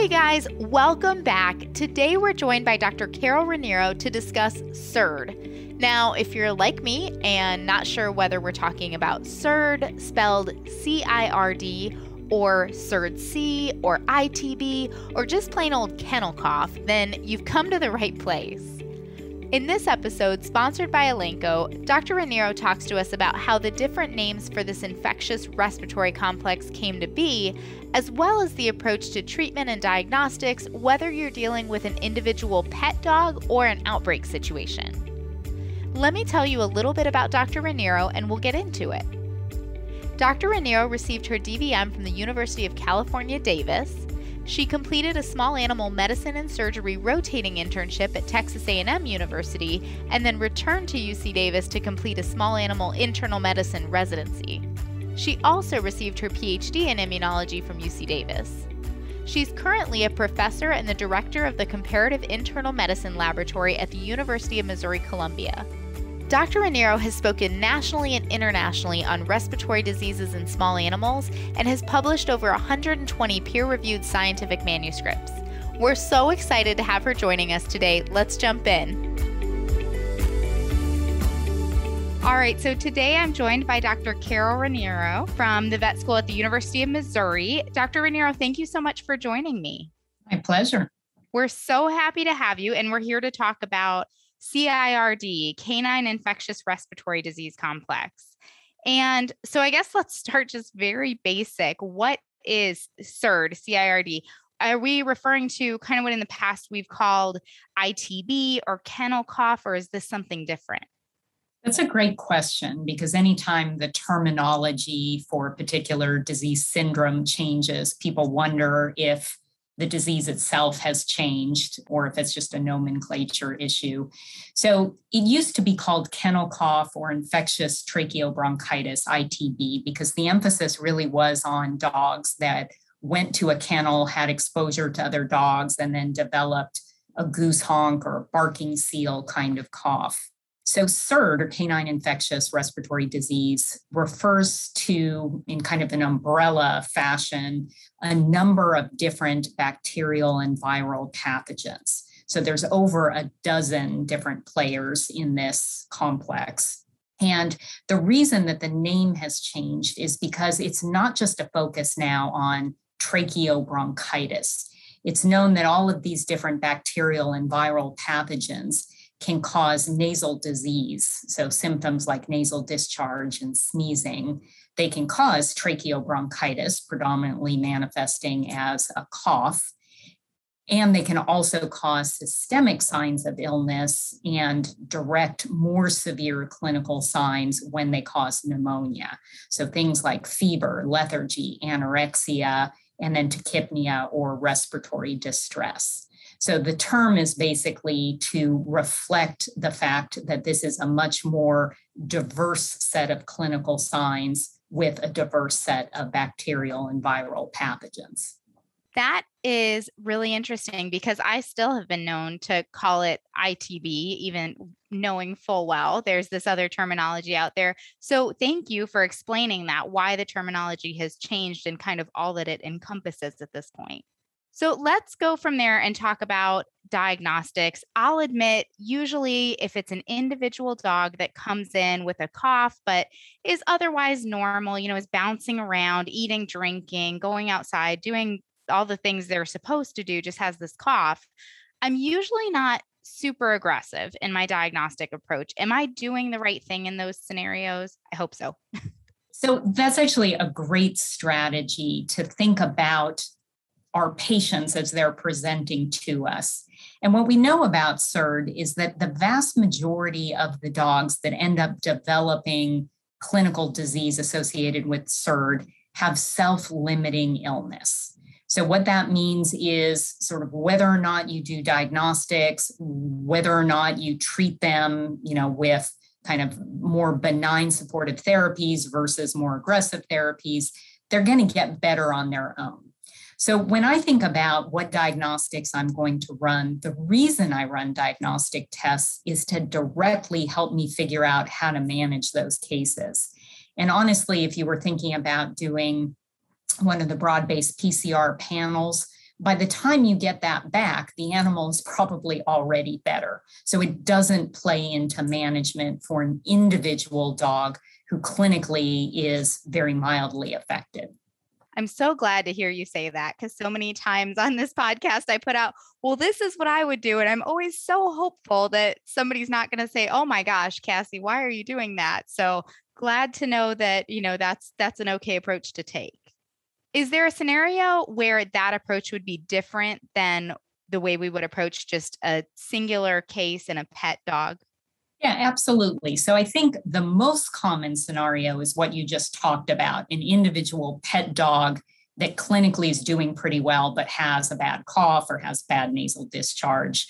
Hey guys, welcome back. Today we're joined by Dr. Carol Raniero to discuss CIRD. Now, if you're like me and not sure whether we're talking about CIRD, spelled CIRD, or CIRD-C, or ITB, or just plain old kennel cough, then you've come to the right place. In this episode, sponsored by Elanco, Dr. Raniero talks to us about how the different names for this infectious respiratory complex came to be, as well as the approach to treatment and diagnostics, whether you're dealing with an individual pet dog or an outbreak situation. Let me tell you a little bit about Dr. Raniero and we'll get into it. Dr. Raniero received her DVM from the University of California, Davis. She completed a small animal medicine and surgery rotating internship at Texas A&M University and then returned to UC Davis to complete a small animal internal medicine residency. She also received her PhD in immunology from UC Davis. She's currently a professor and the director of the Comparative Internal Medicine Laboratory at the University of Missouri-Columbia. Dr. Raniero has spoken nationally and internationally on respiratory diseases in small animals and has published over 120 peer-reviewed scientific manuscripts. We're so excited to have her joining us today. Let's jump in. All right, so today I'm joined by Dr. Carol Raniero from the vet school at the University of Missouri. Dr. Raniero, thank you so much for joining me. My pleasure. We're so happy to have you, and we're here to talk about CIRD, Canine Infectious Respiratory Disease Complex. And so I guess let's start just very basic. What is CIRD, CIRD? Are we referring to kind of what in the past we've called ITB or kennel cough, or is this something different? That's a great question, because anytime the terminology for a particular disease syndrome changes, people wonder if the disease itself has changed or if it's just a nomenclature issue. So it used to be called kennel cough or infectious tracheobronchitis, ITB, because the emphasis really was on dogs that went to a kennel, had exposure to other dogs, and then developed a goose honk or barking seal kind of cough. So CIRD, or canine infectious respiratory disease, refers to, in kind of an umbrella fashion, a number of different bacterial and viral pathogens. So there's over a dozen different players in this complex. And the reason that the name has changed is because it's not just a focus now on tracheobronchitis. It's known that all of these different bacterial and viral pathogens can cause nasal disease. So symptoms like nasal discharge and sneezing, they can cause tracheobronchitis, predominantly manifesting as a cough. And they can also cause systemic signs of illness and direct more severe clinical signs when they cause pneumonia. So things like fever, lethargy, anorexia, and then tachypnea or respiratory distress. So the term is basically to reflect the fact that this is a much more diverse set of clinical signs with a diverse set of bacterial and viral pathogens. That is really interesting because I still have been known to call it ITB, even knowing full well there's this other terminology out there. So thank you for explaining that, why the terminology has changed and kind of all that it encompasses at this point. So let's go from there and talk about diagnostics. I'll admit, usually if it's an individual dog that comes in with a cough, but is otherwise normal, is bouncing around, eating, drinking, going outside, doing all the things they're supposed to do, just has this cough, I'm usually not super aggressive in my diagnostic approach. Am I doing the right thing in those scenarios? I hope so. So that's actually a great strategy to think about our patients as they're presenting to us. And what we know about CIRD is that the vast majority of the dogs that end up developing clinical disease associated with CIRD have self-limiting illness. So what that means is sort of whether or not you do diagnostics, whether or not you treat them, with kind of more benign supportive therapies versus more aggressive therapies, they're going to get better on their own. So when I think about what diagnostics I'm going to run, the reason I run diagnostic tests is to directly help me figure out how to manage those cases. And honestly, if you were thinking about doing one of the broad-based PCR panels, by the time you get that back, the animal is probably already better. So it doesn't play into management for an individual dog who clinically is very mildly affected. I'm so glad to hear you say that, because so many times on this podcast, I put out, well, this is what I would do. And I'm always so hopeful that somebody's not going to say, oh my gosh, Cassie, why are you doing that? So glad to know that, that's an okay approach to take. Is there a scenario where that approach would be different than the way we would approach just a singular case in a pet dog? Yeah, absolutely. So I think the most common scenario is what you just talked about, an individual pet dog that clinically is doing pretty well, but has a bad cough or has bad nasal discharge.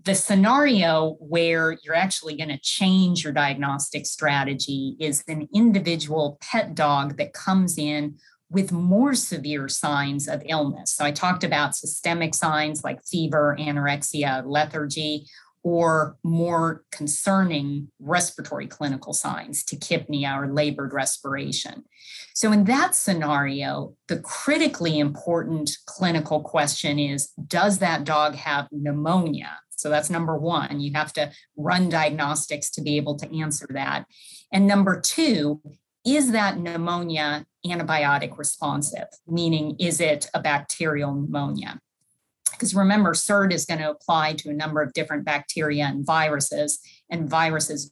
The scenario where you're actually going to change your diagnostic strategy is an individual pet dog that comes in with more severe signs of illness. So I talked about systemic signs like fever, anorexia, lethargy, or more concerning respiratory clinical signs, tachypnea or labored respiration. So in that scenario, the critically important clinical question is, does that dog have pneumonia? So that's number one. You have to run diagnostics to be able to answer that. And number two, is that pneumonia antibiotic responsive? Meaning, is it a bacterial pneumonia? Because remember, CIRD is going to apply to a number of different bacteria and viruses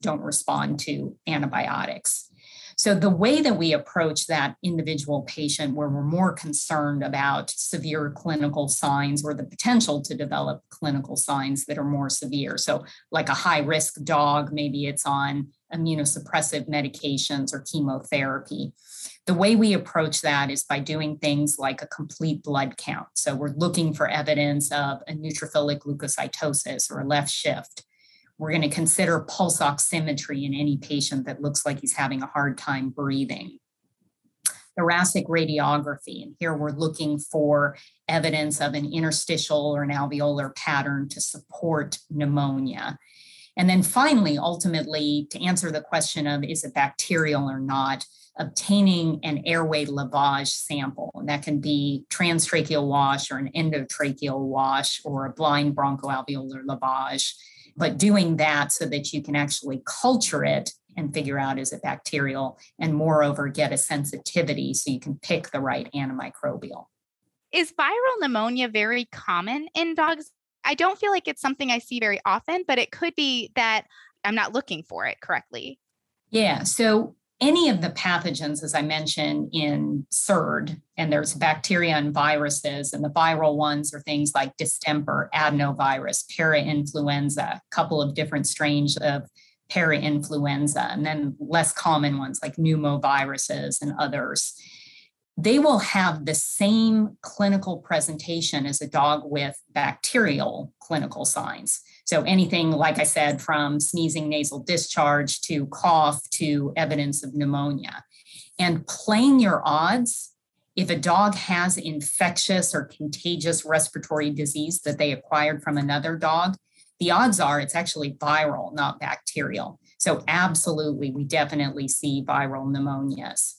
don't respond to antibiotics. So the way that we approach that individual patient where we're more concerned about severe clinical signs or the potential to develop clinical signs that are more severe. So like a high-risk dog, maybe it's on immunosuppressive medications or chemotherapy. The way we approach that is by doing things like a complete blood count. So we're looking for evidence of a neutrophilic leukocytosis or a left shift. We're going to consider pulse oximetry in any patient that looks like he's having a hard time breathing. Thoracic radiography, and here we're looking for evidence of an interstitial or an alveolar pattern to support pneumonia. And then finally, ultimately, to answer the question of is it bacterial or not, obtaining an airway lavage sample. And that can be transtracheal wash or an endotracheal wash or a blind bronchoalveolar lavage. But doing that so that you can actually culture it and figure out is it bacterial, and moreover, get a sensitivity so you can pick the right antimicrobial. Is viral pneumonia very common in dogs? I don't feel like it's something I see very often, but it could be that I'm not looking for it correctly. Yeah, so any of the pathogens, as I mentioned in CIRD, and there's bacteria and viruses, and the viral ones are things like distemper, adenovirus, parainfluenza, a couple of different strains of parainfluenza, and then less common ones like pneumoviruses and others. They will have the same clinical presentation as a dog with bacterial clinical signs. So anything, like I said, from sneezing nasal discharge to cough to evidence of pneumonia. And playing your odds, if a dog has infectious or contagious respiratory disease that they acquired from another dog, the odds are it's actually viral, not bacterial. So absolutely, we definitely see viral pneumonias.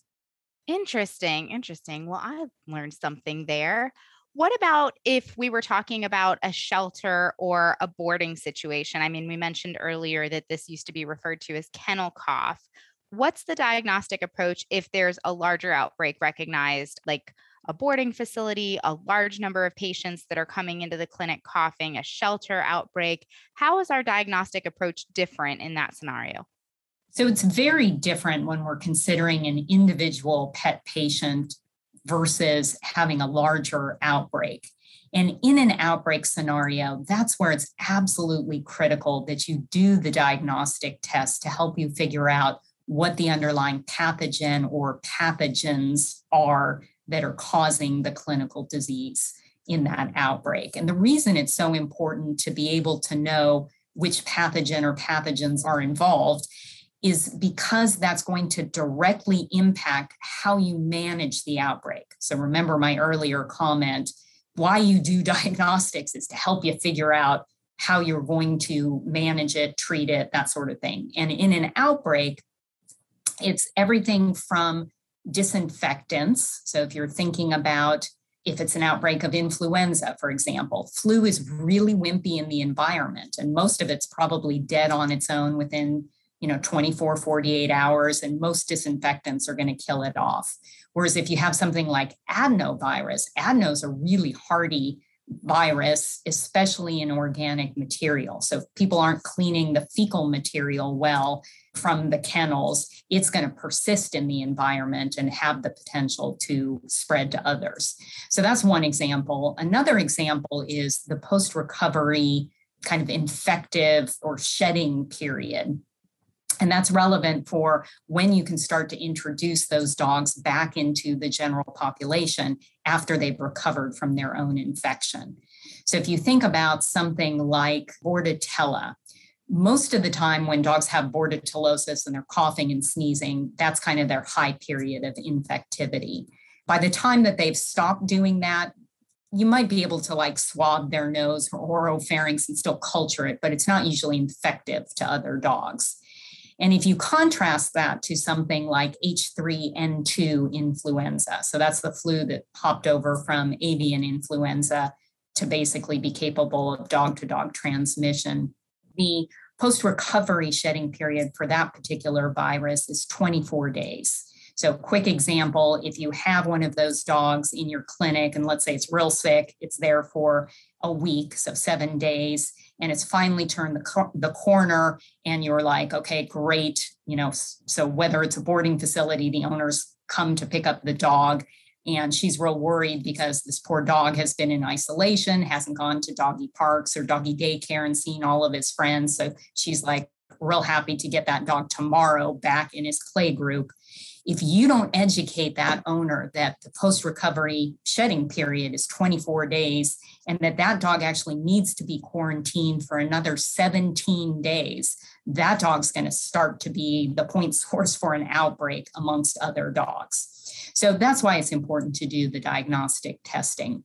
Interesting. Well, I learned something there. What about if we were talking about a shelter or a boarding situation? I mean, we mentioned earlier that this used to be referred to as kennel cough. What's the diagnostic approach if there's a larger outbreak recognized, like a boarding facility, a large number of patients that are coming into the clinic coughing, a shelter outbreak? How is our diagnostic approach different in that scenario? So it's very different when we're considering an individual pet patient versus having a larger outbreak. And in an outbreak scenario, that's where it's absolutely critical that you do the diagnostic test to help you figure out what the underlying pathogen or pathogens are that are causing the clinical disease in that outbreak. And the reason it's so important to be able to know which pathogen or pathogens are involved is because that's going to directly impact how you manage the outbreak. So remember my earlier comment, why you do diagnostics is to help you figure out how you're going to manage it, treat it, that sort of thing. And in an outbreak, it's everything from disinfectants. So if you're thinking about If it's an outbreak of influenza, for example, flu is really wimpy in the environment, and most of it's probably dead on its own within 24, 48 hours, and most disinfectants are going to kill it off. Whereas if you have something like adenovirus, adeno is a really hardy virus, especially in organic material. So if people aren't cleaning the fecal material well from the kennels, it's going to persist in the environment and have the potential to spread to others. So that's one example. Another example is the post-recovery kind of infective or shedding period. And that's relevant for when you can start to introduce those dogs back into the general population after they've recovered from their own infection. So if you think about something like Bordetella, most of the time when dogs have bordellosis and they're coughing and sneezing, that's kind of their high period of infectivity. By the time that they've stopped doing that, you might be able to swab their nose or oropharynx and still culture it, but it's not usually infective to other dogs. And if you contrast that to something like H3N2 influenza, so that's the flu that hopped over from avian influenza to basically be capable of dog-to-dog transmission, the post-recovery shedding period for that particular virus is 24 days. So quick example, if you have one of those dogs in your clinic, and let's say it's real sick, it's there for a week, so 7 days, and it's finally turned the corner, and you're like, okay, great. So whether it's a boarding facility, the owners come to pick up the dog, and she's real worried because this poor dog has been in isolation, hasn't gone to doggy parks or doggy daycare and seen all of his friends. So she's like real happy to get that dog tomorrow back in his play group. If you don't educate that owner that the post-recovery shedding period is 24 days and that dog actually needs to be quarantined for another 17 days, that dog's going to start to be the point source for an outbreak amongst other dogs. So that's why it's important to do the diagnostic testing.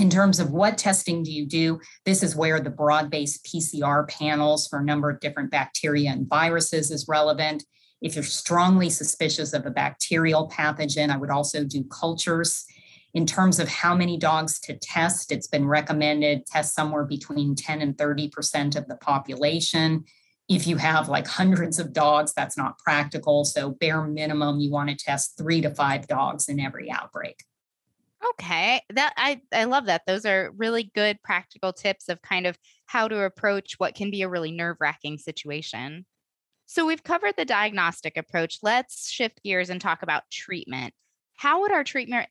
In terms of what testing do you do, this is where the broad-based PCR panels for a number of different bacteria and viruses is relevant. If you're strongly suspicious of a bacterial pathogen, I would also do cultures. In terms of how many dogs to test, it's been recommended test somewhere between 10 and 30% of the population. If you have hundreds of dogs, that's not practical. So bare minimum, you want to test 3 to 5 dogs in every outbreak. Okay, I love that. Those are really good practical tips of kind of how to approach what can be a really nerve-wracking situation. So we've covered the diagnostic approach. Let's shift gears and talk about treatment. How would our treatment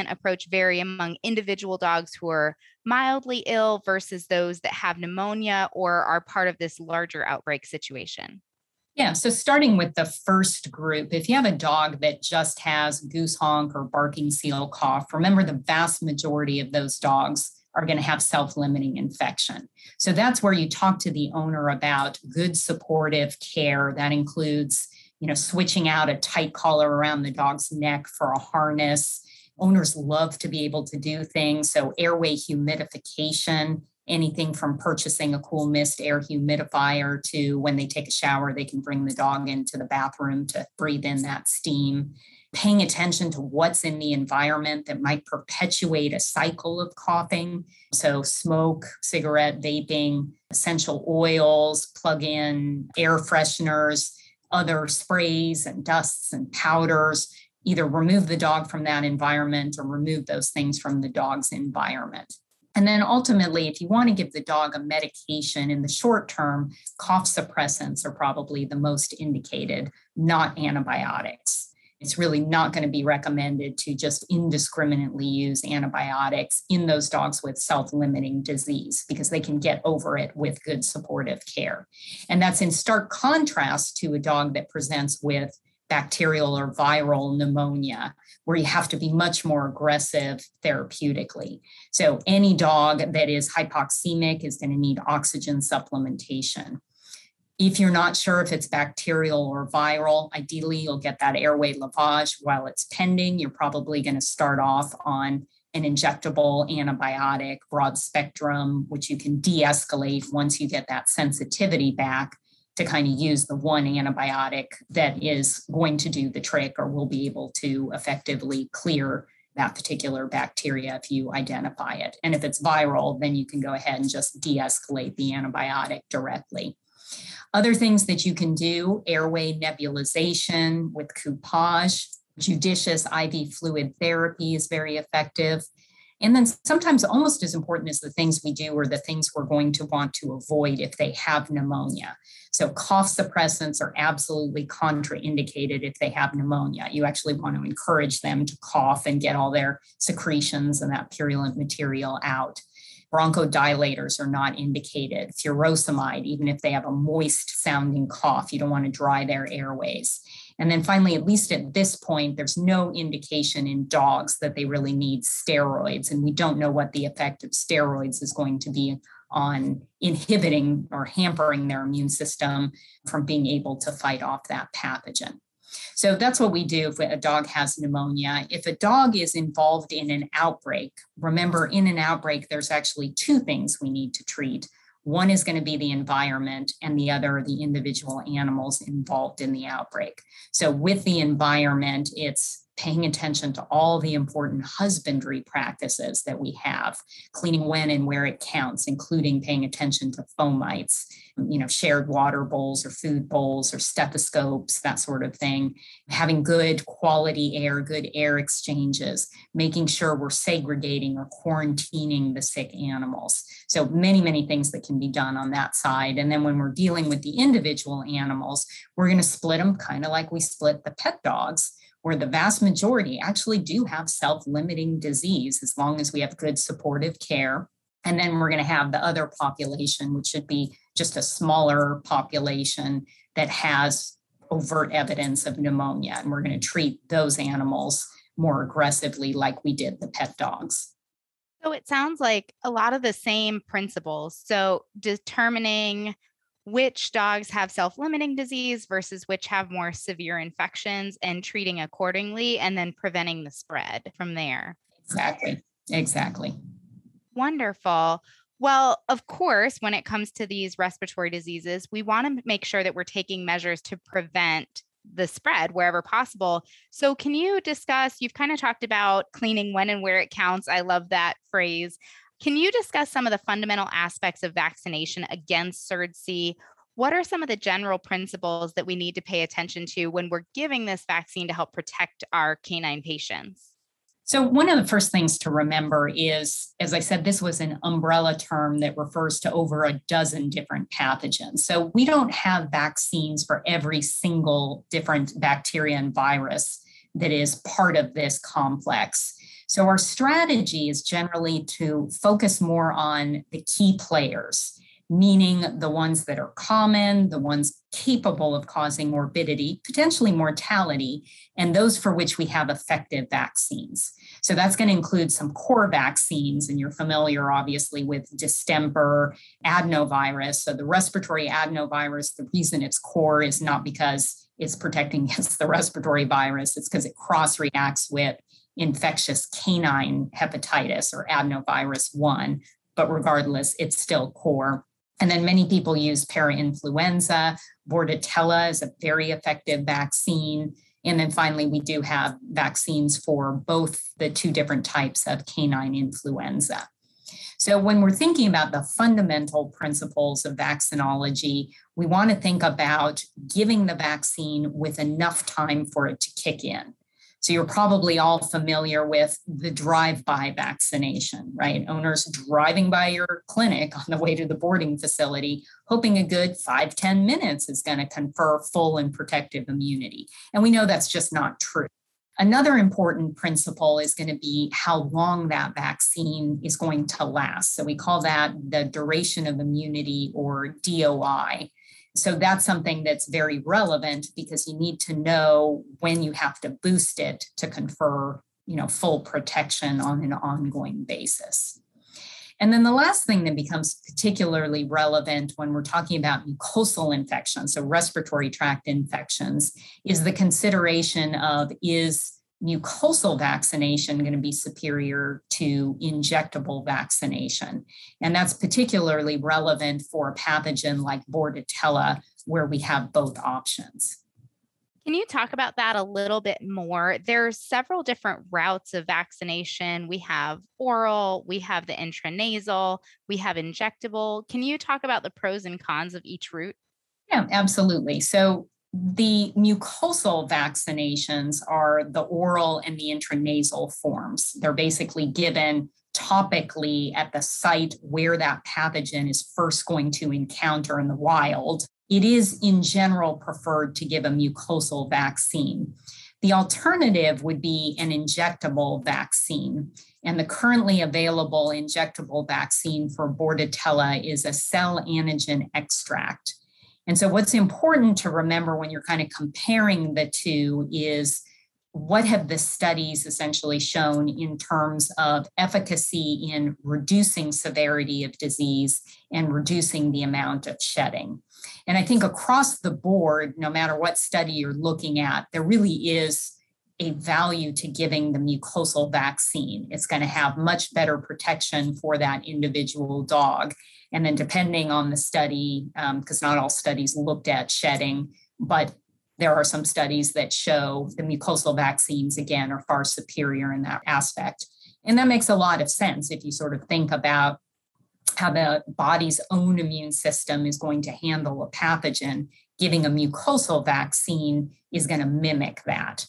approach vary among individual dogs who are mildly ill versus those that have pneumonia or are part of this larger outbreak situation? Yeah, so starting with the first group, if you have a dog that just has goose honk or barking seal cough, remember the vast majority of those dogs are going to have self-limiting infection. So that's where you talk to the owner about good supportive care. That includes, switching out a tight collar around the dog's neck for a harness. Owners love to be able to do things. So airway humidification, anything from purchasing a cool mist air humidifier to when they take a shower, they can bring the dog into the bathroom to breathe in that steam. Paying attention to what's in the environment that might perpetuate a cycle of coughing. So smoke, cigarette, vaping, essential oils, plug-in air fresheners, other sprays and dusts and powders. Either remove the dog from that environment or remove those things from the dog's environment. And then ultimately, if you want to give the dog a medication in the short term, cough suppressants are probably the most indicated, not antibiotics. It's really not going to be recommended to just indiscriminately use antibiotics in those dogs with self-limiting disease because they can get over it with good supportive care. And that's in stark contrast to a dog that presents with bacterial or viral pneumonia, where you have to be much more aggressive therapeutically. So any dog that is hypoxemic is going to need oxygen supplementation. If you're not sure if it's bacterial or viral, ideally you'll get that airway lavage while it's pending. You're probably going to start off on an injectable antibiotic, broad spectrum, which you can de-escalate once you get that sensitivity back to kind of use the one antibiotic that is going to do the trick or will be able to effectively clear that particular bacteria if you identify it. And if it's viral, then you can go ahead and just de-escalate the antibiotic directly. Other things that you can do, airway nebulization with coupage, judicious IV fluid therapy is very effective. And then sometimes almost as important as the things we do are the things we're going to want to avoid if they have pneumonia. So cough suppressants are absolutely contraindicated if they have pneumonia. You actually want to encourage them to cough and get all their secretions and that purulent material out. Bronchodilators are not indicated. Furosemide, even if they have a moist sounding cough, you don't want to dry their airways. And then finally, at least at this point, there's no indication in dogs that they really need steroids. And we don't know what the effect of steroids is going to be on inhibiting or hampering their immune system from being able to fight off that pathogen. So that's what we do if a dog has pneumonia. If a dog is involved in an outbreak, remember in an outbreak, there's actually two things we need to treat. One is going to be the environment and the other, the individual animals involved in the outbreak. So with the environment, it's paying attention to all the important husbandry practices that we have, cleaning when and where it counts, including paying attention to fomites, shared water bowls or food bowls or stethoscopes, that sort of thing, having good quality air, good air exchanges, making sure we're segregating or quarantining the sick animals. So many, many things that can be done on that side. And then when we're dealing with the individual animals, we're going to split them kind of like we split the pet dogs, where the vast majority actually do have self-limiting disease as long as we have good supportive care. And then we're going to have the other population, which should be just a smaller population that has overt evidence of pneumonia. And we're going to treat those animals more aggressively like we did the pet dogs. So it sounds like a lot of the same principles. So determining which dogs have self-limiting disease versus which have more severe infections and treating accordingly, and then preventing the spread from there. Exactly. Wonderful. Well, of course, when it comes to these respiratory diseases, we want to make sure that we're taking measures to prevent the spread wherever possible. So can you discuss, you've kind of talked about cleaning when and where it counts. I love that phrase. Can you discuss some of the fundamental aspects of vaccination against CIRD-C? What are some of the general principles that we need to pay attention to when we're giving this vaccine to help protect our canine patients? So one of the first things to remember is, as I said, this was an umbrella term that refers to over a dozen different pathogens. So we don't have vaccines for every single different bacteria and virus that is part of this complex. So our strategy is generally to focus more on the key players, meaning the ones that are common, the ones capable of causing morbidity, potentially mortality, and those for which we have effective vaccines. So that's going to include some core vaccines, and you're familiar, obviously, with distemper, adenovirus. So the respiratory adenovirus, the reason it's core is not because it's protecting against the respiratory virus, it's because it cross-reacts with infectious canine hepatitis or adenovirus 1, but regardless, it's still core. And then many people use parainfluenza. Bordetella is a very effective vaccine. And then finally, we do have vaccines for both the two different types of canine influenza. So when we're thinking about the fundamental principles of vaccinology, we want to think about giving the vaccine with enough time for it to kick in. So you're probably all familiar with the drive-by vaccination, right? Owners driving by your clinic on the way to the boarding facility, hoping a good 5-10 minutes is going to confer full and protective immunity. And we know that's just not true. Another important principle is going to be how long that vaccine is going to last. So we call that the duration of immunity, or DOI. So that's something that's very relevant because you need to know when you have to boost it to confer, full protection on an ongoing basis. And then the last thing that becomes particularly relevant when we're talking about mucosal infections, so respiratory tract infections, is the consideration of, is mucosal vaccination going to be superior to injectable vaccination? And that's particularly relevant for a pathogen like Bordetella, where we have both options. Can you talk about that a little bit more? There are several different routes of vaccination. We have oral, we have the intranasal, we have injectable. Can you talk about the pros and cons of each route? Yeah, absolutely. So the mucosal vaccinations are the oral and the intranasal forms. They're basically given topically at the site where that pathogen is first going to encounter in the wild. It is in general preferred to give a mucosal vaccine. The alternative would be an injectable vaccine. And the currently available injectable vaccine for Bordetella is a cell antigen extract. And so what's important to remember when you're kind of comparing the two is what have the studies essentially shown in terms of efficacy in reducing severity of disease and reducing the amount of shedding. And I think across the board, no matter what study you're looking at, there really is a value to giving the mucosal vaccine. It's going to have much better protection for that individual dog. And then depending on the study, because not all studies looked at shedding, but there are some studies that show the mucosal vaccines, again, are far superior in that aspect. And that makes a lot of sense if you sort of think about how the body's own immune system is going to handle a pathogen. Giving a mucosal vaccine is going to mimic that.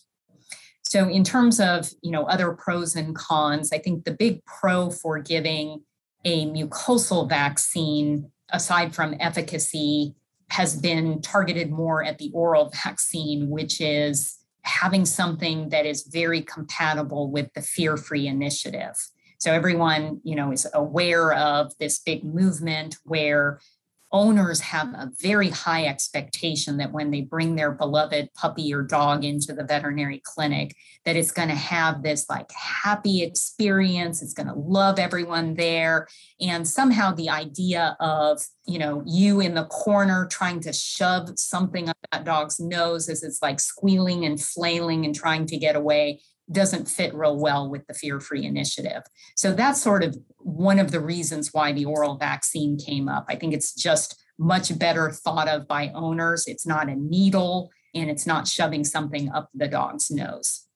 So in terms of, other pros and cons, I think the big pro for giving a mucosal vaccine, aside from efficacy, has been targeted more at the oral vaccine, which is having something that is very compatible with the fear-free initiative. So everyone, is aware of this big movement where owners have a very high expectation that when they bring their beloved puppy or dog into the veterinary clinic, that it's going to have this happy experience. It's going to love everyone there. And somehow the idea of, you in the corner trying to shove something up that dog's nose as it's squealing and flailing and trying to get away doesn't fit real well with the fear-free initiative. So that's sort of one of the reasons why the oral vaccine came up. I think it's just much better thought of by owners. It's not a needle and it's not shoving something up the dog's nose.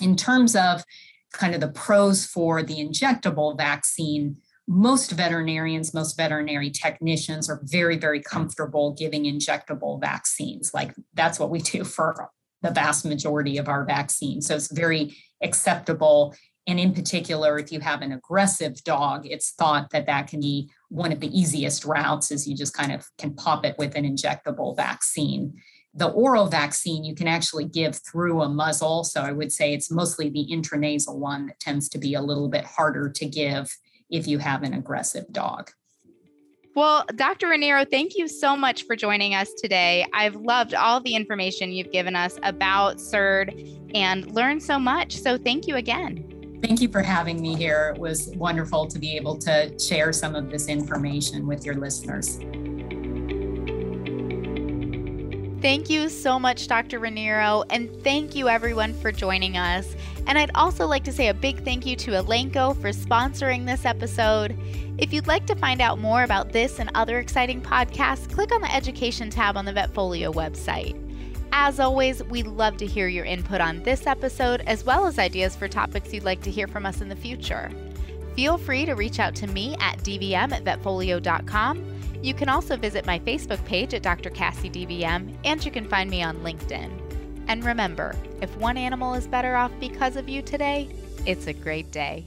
In terms of kind of the pros for the injectable vaccine, most veterinarians, most veterinary technicians are very, very comfortable giving injectable vaccines. That's what we do for the vast majority of our vaccines. So it's very acceptable. And in particular, if you have an aggressive dog, it's thought that that can be one of the easiest routes, is you just kind of can pop it with an injectable vaccine. The oral vaccine you can actually give through a muzzle. So I would say it's mostly the intranasal one that tends to be a little bit harder to give if you have an aggressive dog. Well, Dr. Raniero, thank you so much for joining us today. I've loved all the information you've given us about CIRD and learned so much. So thank you again. Thank you for having me here. It was wonderful to be able to share some of this information with your listeners. Thank you so much, Dr. Raniero, and thank you everyone for joining us. And I'd also like to say a big thank you to Elanco for sponsoring this episode. If you'd like to find out more about this and other exciting podcasts, click on the Education tab on the Vetfolio website. As always, we'd love to hear your input on this episode, as well as ideas for topics you'd like to hear from us in the future. Feel free to reach out to me at dvm@vetfolio.com. You can also visit my Facebook page at Dr. Cassie DVM, and you can find me on LinkedIn. And remember, if one animal is better off because of you today, it's a great day.